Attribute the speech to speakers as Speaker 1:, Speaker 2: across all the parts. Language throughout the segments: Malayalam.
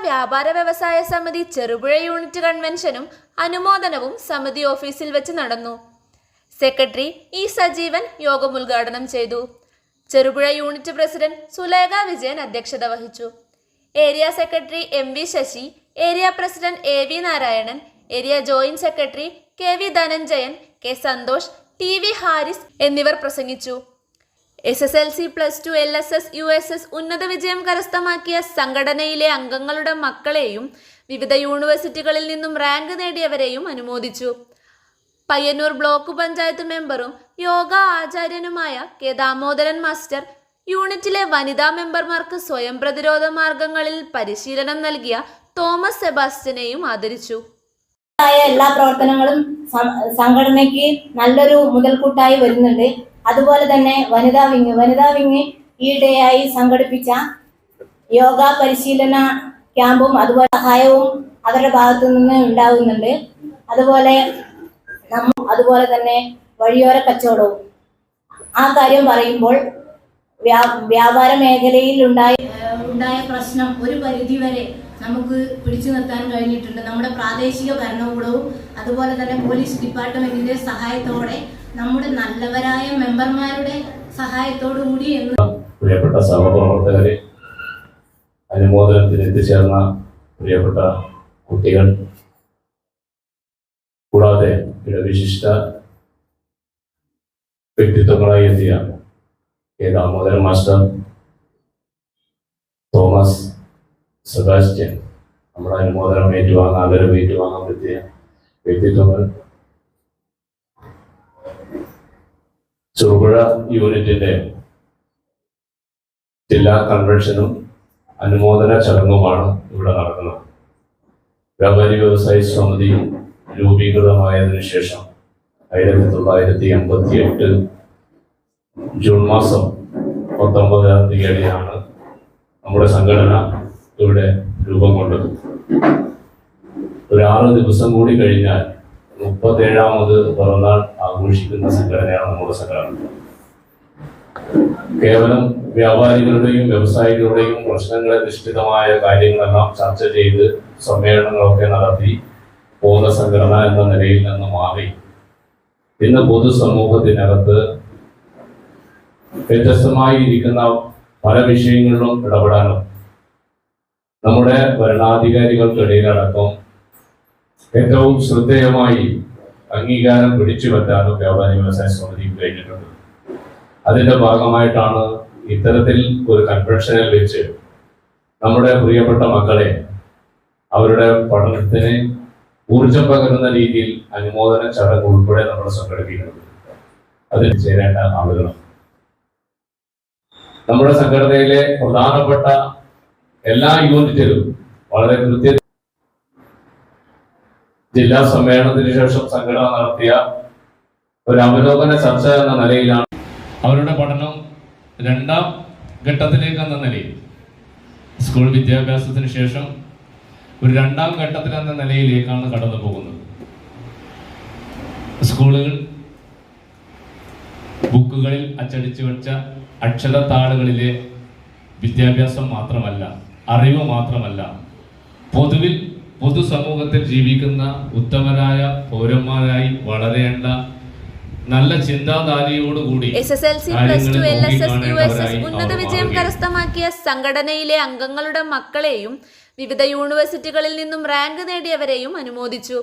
Speaker 1: വ്യാപാര വ്യവസായ സമിതി ചെറുപുഴ യൂണിറ്റ് കൺവെൻഷനും അനുമോദനവും സമിതി ഓഫീസിൽ വെച്ച് നടന്നു. സെക്രട്ടറി ഇ സജീവൻ യോഗം ഉദ്ഘാടനം ചെയ്തു. ചെറുപുഴ യൂണിറ്റ് പ്രസിഡന്റ് സുലേഖ വിജയൻ അധ്യക്ഷത വഹിച്ചു. Area secretary M V Sasi, area president A V Narayanan, area joint secretary K V Dhananjayan, K Santhosh, T V Haris എന്നിവർ പ്രസംഗിച്ചു. SSLC +2 LSS USS ഉന്നത വിജയം കരസ്ഥമാക്കിയ സംഘടനയിലെ അംഗങ്ങളുടെ മക്കളെയും വിവിധ യൂണിവേഴ്സിറ്റികളിൽ നിന്നും റാങ്ക് നേടിയവരെയും അനുമോദിച്ചു. പയ്യന്നൂർ ബ്ലോക്ക് പഞ്ചായത്ത് മെമ്പറും യോഗ ആചാര്യനുമായ കെ ദാമോദരൻ മാസ്റ്റർ യൂണിറ്റിലെ വനിതാ മെമ്പർമാർക്ക് സ്വയം പ്രതിരോധ മാർഗങ്ങളിൽ പരിശീലനം നൽകിയ തോമസ് സെബാസ്റ്റ്യനെയും ആദരിച്ചു.
Speaker 2: എല്ലാ പ്രവർത്തനങ്ങളും സംഘടനയ്ക്ക് നല്ലൊരു മുതൽക്കൂട്ടായി വരുന്നുണ്ട്. അതുപോലെ തന്നെ വനിതാ വിങ് ഈയിടെയായി സംഘടിപ്പിച്ച യോഗ പരിശീലന ക്യാമ്പും അതുപോലെ സഹായവും അവരുടെ ഭാഗത്തു നിന്ന് ഉണ്ടാകുന്നുണ്ട്. അതുപോലെ തന്നെ വഴിയോര കച്ചവടവും. ആ കാര്യം പറയുമ്പോൾ വ്യാപാര മേഖലയിൽ ഉണ്ടായ പ്രശ്നം ഒരു പരിധിവരെ നമുക്ക് പിടിച്ചു നിർത്താൻ കഴിഞ്ഞിട്ടുണ്ട്. നമ്മുടെ പ്രാദേശിക ഭരണകൂടവും അതുപോലെ തന്നെ പോലീസ് ഡിപ്പാർട്ട്മെന്റിന്റെ സഹായത്തോടെ നമ്മുടെ നല്ലവരായ മെമ്പർമാരുടെ സഹായത്തോടു കൂടി
Speaker 3: പ്രിയപ്പെട്ട സഹപ്രവർത്തകരെ, അനുമോദനത്തിന് എത്തിച്ചേർന്ന പ്രിയപ്പെട്ട കുട്ടികൾ, കൂടാതെ വിശിഷ്ട വ്യക്തിത്വങ്ങളായി എത്തിയ K Damodaran master, Thomas Sebastian, നമ്മുടെ അനുമോദനം ഏറ്റുവാങ്ങാൻ പറ്റിയ വ്യക്തിത്വങ്ങൾ, ചെറുപുഴ യൂണിറ്റിന്റെ ജില്ലാ കൺവെൻഷനും അനുമോദന ചടങ്ങുമാണ് ഇവിടെ നടക്കുന്നത്. വ്യാപാരി വ്യവസായി സമിതി രൂപീകൃതമായതിനു ശേഷം 1988 ജൂൺ മാസം 19-ാം തീയതിയാണ് നമ്മുടെ സംഘടന ഇവിടെ രൂപം കൊണ്ടത്. ഒരു 6 ദിവസം കൂടി കഴിഞ്ഞാൽ 37ാമത് പിറന്നാൾ ആഘോഷിക്കുന്ന സംഘടനയാണ് നമ്മുടെ സംഘടന. കേവലം വ്യാപാരികളുടെയും വ്യവസായികളുടെയും പ്രശ്നങ്ങളെ അധിഷ്ഠിതമായ കാര്യങ്ങളെല്ലാം ചർച്ച ചെയ്ത് സമ്മേളനങ്ങളൊക്കെ നടത്തി പോകുന്ന സംഘടന എന്ന നിലയിൽ നിന്ന് മാറി ഇന്ന് പൊതുസമൂഹത്തിനകത്ത് വ്യത്യസ്തമായി ഇരിക്കുന്ന പല വിഷയങ്ങളിലും ഇടപെടാനും നമ്മുടെ ഭരണാധികാരികൾക്കിടയിലടക്കം ഏറ്റവും ശ്രദ്ധേയമായി അംഗീകാരം പിടിച്ചു പറ്റാനും വ്യാപാരി വ്യവസായ സമിതിക്ക് കഴിഞ്ഞിട്ടുണ്ട്. അതിന്റെ ഭാഗമായിട്ടാണ് ഇത്തരത്തിൽ ഒരു കൺവെൻഷനിൽ വെച്ച് നമ്മുടെ പ്രിയപ്പെട്ട മക്കളെ അവരുടെ പഠനത്തിന് ഊർജം പകരുന്ന രീതിയിൽ അനുമോദന ചടങ്ങ് ഉൾപ്പെടെ നമ്മൾ സംഘടിപ്പിക്കുന്നത്. അതിൽ ചേരേണ്ട ആളുകളും നമ്മുടെ സംഘടനയിലെ പ്രധാനപ്പെട്ട എല്ലാ യൂണിറ്റിലും വളരെ ജില്ലാ സമ്മേളനത്തിന് ശേഷം സംഘടന നടത്തിയ ഒരു അവലോകന ചർച്ച എന്ന നിലയിലാണ് അവരുടെ പഠനം 2ാം ഘട്ടത്തിലേക്ക് എന്ന നിലയിൽ, സ്കൂൾ വിദ്യാഭ്യാസത്തിന് ശേഷം ഒരു 2ാം ഘട്ടത്തിൽ എന്ന നിലയിലേക്കാണ് കടന്നു പോകുന്നത്. സ്കൂളുകൾ ബുക്കുകളിൽ അച്ചടിച്ചു വെച്ച അക്ഷരത്താളുകളിലെ വിദ്യാഭ്യാസം മാത്രമല്ല, അറിവ് മാത്രമല്ല, പൊതുസമൂഹത്തിൽ ജീവിക്കുന്ന ഉത്തമരായ പൗരന്മാരായി വളരേണ്ട നല്ല ചിന്താധാരയോടുകൂടി
Speaker 1: SSLC +2 LSS USS ഉന്നത വിജയം കരസ്ഥമാക്കിയ സംഘടനയിലെ അംഗങ്ങളുടെ മക്കളെയും വിവിധ യൂണിവേഴ്സിറ്റികളിൽ നിന്നും റാങ്ക് നേടിയവരെയും അനുമോദിച്ചു.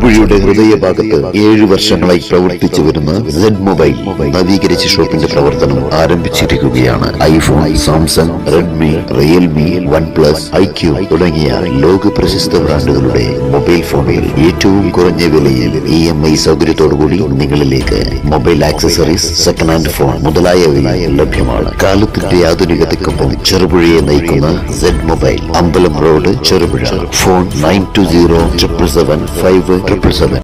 Speaker 4: ചെറുപുഴയുടെ ഹൃദയഭാഗത്ത് 7 വർഷങ്ങളായി പ്രവർത്തിച്ചു വരുന്ന സെഡ് മൊബൈൽ നവീകരിച്ച ഷോപ്പിന്റെ പ്രവർത്തനം ആരംഭിച്ചിരിക്കുകയാണ്. IPhone, Samsung, Redmi, Realme, OnePlus, IQ തുടങ്ങിയ ലോക പ്രശസ്ത ബ്രാൻഡുകളുടെ മൊബൈൽ ഫോണിൽ ഏറ്റവും കുറഞ്ഞ വിലയിൽ EMI സൗകര്യത്തോടുകൂടി നിങ്ങളിലേക്ക് mobile accessories, second hand phone മുതലായവ ലഭ്യമാണ്. കാലത്തിന്റെ ആധുനികതയ്ക്കൊപ്പം ചെറുപുഴയെ നയിക്കുന്ന സെഡ് മൊബൈൽ, അമ്പലം റോഡ്, ചെറുപുഴ. ഫോൺ 9207775577.